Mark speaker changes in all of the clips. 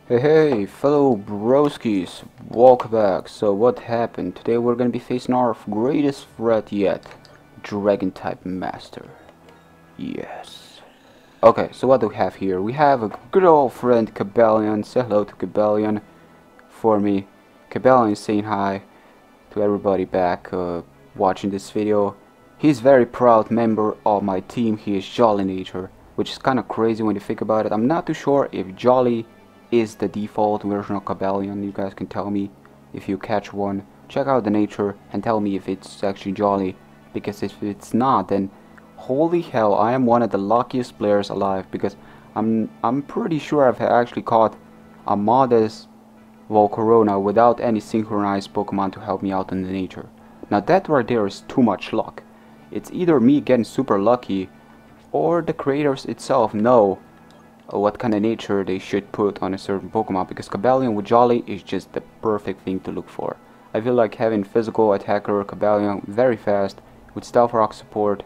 Speaker 1: Hey, fellow broskies, welcome back. So what happened? Today we're gonna be facing our greatest threat yet, Dragon type Master. Yes. Okay, so what do we have here? We have a good old friend Cabellion. Say hello to Cabellion for me. Cabellion is saying hi to everybody back watching this video. He's very proud member of my team. He is Jolly Nature, which is kind of crazy when you think about it. I'm not too sure if Jolly is the default version of Cabellion. You guys can tell me if you catch one. Check out the nature and tell me if it's actually Jolly, because if it's not, then holy hell, I am one of the luckiest players alive, because I'm pretty sure I've actually caught a modest Volcarona without any synchronized Pokemon to help me out in the nature. Now that right there is too much luck. It's either me getting super lucky or the creators itself know what kind of nature they should put on a certain Pokemon, because Cabellion with Jolly is just the perfect thing to look for. I feel like having physical attacker Cabellion very fast with Stealth Rock support,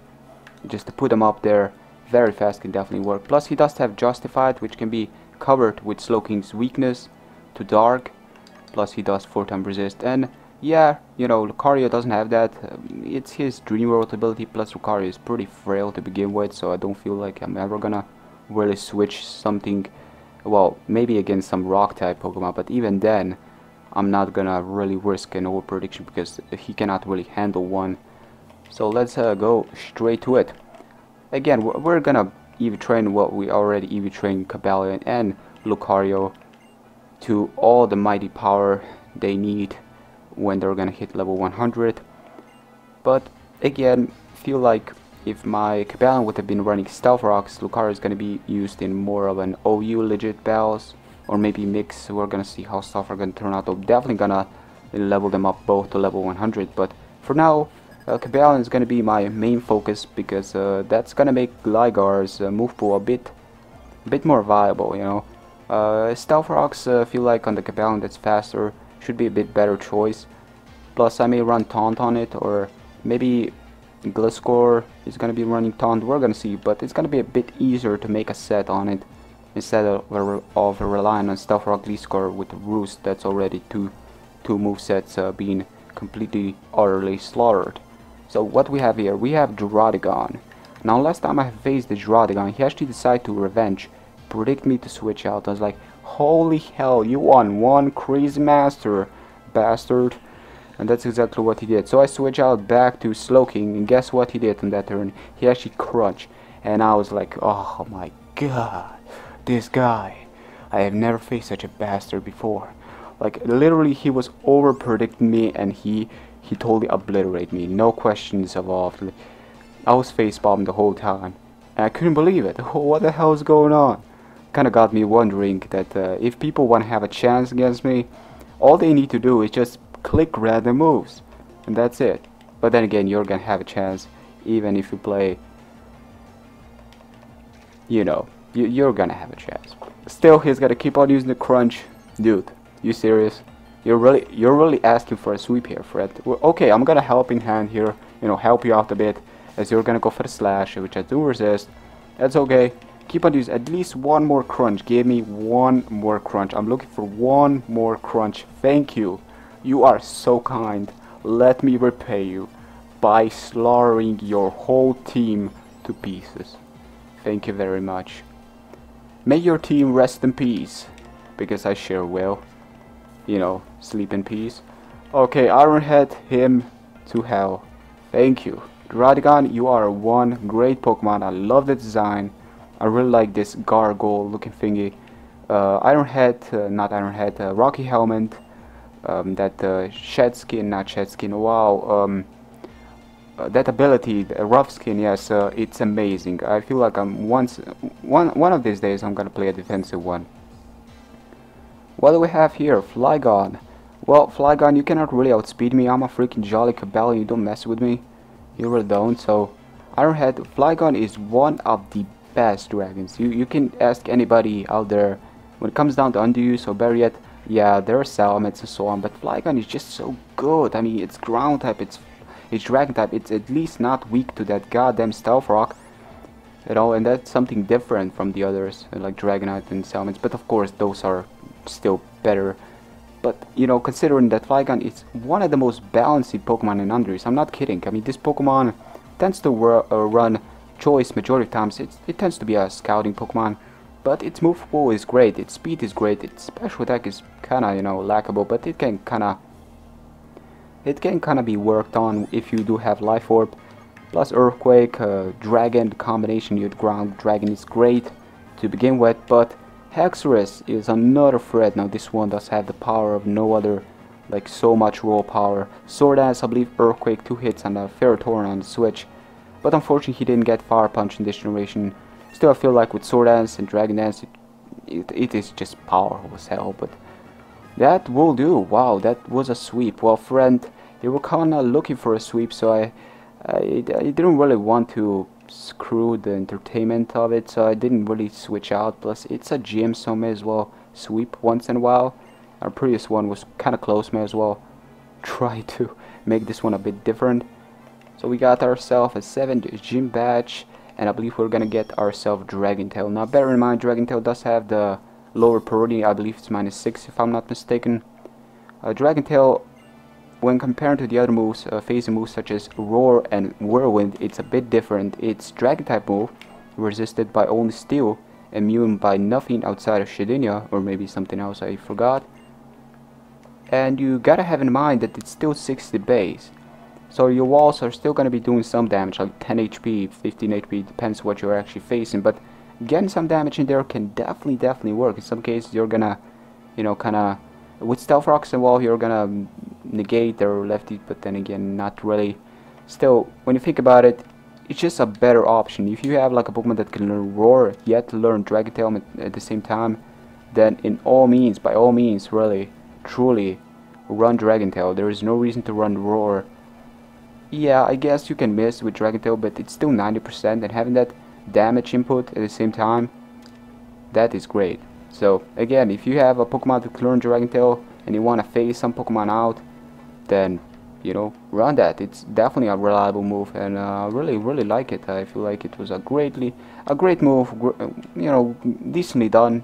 Speaker 1: just to put him up there very fast, can definitely work. Plus he does have Justified, which can be covered with Slowking's weakness to Dark, plus he does 4-time resist, and yeah, you know, Lucario doesn't have that. It's his Dream World ability, plus Lucario is pretty frail to begin with, so I don't feel like I'm ever gonna really switch something. Well, maybe against some rock type Pokemon, but even then I'm not gonna really risk an overprediction because he cannot really handle one. So let's go straight to it. Again, we're gonna EV train what we already EV trained Cabellion and Lucario to all the mighty power they need when they're gonna hit level 100. But again, feel like if my Cabellion would have been running Stealth Rocks, Lucario is going to be used in more of an OU legit battles, or maybe mix. We're going to see how stuff are going to turn out. I'm definitely going to level them up both to level 100, but for now, Cabellion is going to be my main focus, because that's going to make Gligar's move pool a bit more viable, you know. Stealth Rocks, feel like on the Cabellion that's faster, should be a bit better choice. Plus I may run Taunt on it, or maybe Gliscor is going to be running Taunt, we're going to see, but it's going to be a bit easier to make a set on it instead of relying on Stealth Rock Gliscor with Roost that's already two movesets being completely utterly slaughtered. So what we have here, we have Drayden. Now last time I faced the Drayden, he actually decided to revenge, predict me to switch out. I was like, holy hell, you won one crazy master, bastard. And that's exactly what he did. So I switch out back to Slowking, and guess what he did on that turn? He actually crunched. And I was like, oh my god, this guy. I have never faced such a bastard before. Like, literally, he was over predicting me, and he totally obliterated me. No questions involved. I was facepalm the whole time. And I couldn't believe it. What the hell is going on? Kinda got me wondering that if people want to have a chance against me, all they need to do is just click random moves, and that's it. But then again, you're gonna have a chance even if you play, you know, you're gonna have a chance. Still, he's gonna keep on using the crunch. Dude, you serious? You're really asking for a sweep here, Fred. Well, okay, I'm gonna help in hand here, you know, help you out a bit, as you're gonna go for the slash, which I do resist. That's okay. Keep on using at least one more crunch. Give me one more crunch. I'm looking for one more crunch. Thank you. You are so kind. Let me repay you by slaughtering your whole team to pieces. Thank you very much. May your team rest in peace, because I sure will. You know, sleep in peace. Okay, Ironhead, him to hell. Thank you. Drayden, you are one great Pokemon. I love the design. I really like this gargoyle looking thingy. Not Ironhead, Rocky Helmet. That shed skin, not shed skin, wow, that ability, the rough skin, yes, it's amazing. I feel like one of these days I'm gonna play a defensive one. What do we have here? Flygon. Well, Flygon, you cannot really outspeed me. I'm a freaking Jolly Cabellion, you don't mess with me. You really don't. So Ironhead, Flygon is one of the best dragons. You can ask anybody out there when it comes down to underuse or better yet. Yeah, there are Salamence and so on, but Flygon is just so good. I mean, it's ground type, it's dragon type, it's at least not weak to that goddamn Stealth Rock. You know, and that's something different from the others, like Dragonite and Salamence. But of course, those are still better. But, you know, considering that Flygon is one of the most balanced Pokemon in Undrace, I'm not kidding. I mean, this Pokemon tends to run choice majority of times. It tends to be a scouting Pokemon, but its move pool is great, its speed is great, its special attack is kinda, you know, lackable, but it can kinda be worked on if you do have Life Orb. Plus Earthquake, Dragon, the combination with Ground Dragon is great to begin with, but Hexorus is another threat. Now this one does have the power of no other, like so much raw power. Sword Dance, I believe Earthquake, 2 hits on the Ferrothorn on the switch, but unfortunately he didn't get Fire Punch in this generation. Still, I feel like with Sword Dance and Dragon Dance, it is just powerful as hell, but that will do. Wow, that was a sweep. Well, friend, they were kinda looking for a sweep, so I didn't really want to screw the entertainment of it, so I didn't really switch out. Plus, it's a gym, so I may as well sweep once in a while. Our previous one was kinda close, may as well try to make this one a bit different. So we got ourselves a 7th gym badge, and I believe we're gonna get ourselves Dragon Tail. Now, bear in mind, Dragon Tail does have the lower priority. I believe it's -6 if I'm not mistaken. Dragon Tail, when compared to the other moves, phasing moves such as Roar and Whirlwind, it's a bit different. It's Dragon type move, resisted by only Steel, immune by nothing outside of Shedinja, or maybe something else I forgot. And you gotta have in mind that it's still 60 base. So your walls are still gonna be doing some damage, like 10 HP, 15 HP, depends what you're actually facing, but getting some damage in there can definitely work. In some cases you're gonna, you know, kinda, with Stealth Rocks and Wall you're gonna negate their lefty, but then again not really. Still, when you think about it, it's just a better option. If you have like a Pokemon that can learn Roar yet learn Dragon Tail at the same time, then by all means, really, truly, run Dragon Tail. There is no reason to run Roar. Yeah, I guess you can miss with Dragon Tail, but it's still 90%, and having that damage input at the same time, that is great. So again, if you have a Pokemon that can learn Dragon Tail and you want to phase some Pokemon out, then, you know, run that. It's definitely a reliable move, and I really like it. I feel like it was a great move, you know, decently done.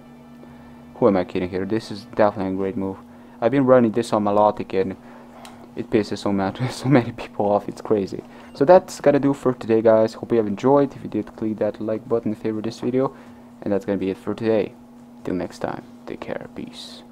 Speaker 1: Who am I kidding here? This is definitely a great move. I've been running this on Melodic and it pisses so many people off. It's crazy. So that's gonna do for today, guys. Hope you have enjoyed. If you did, click that like button if you favorite this video, and that's gonna be it for today. Till next time, take care, peace.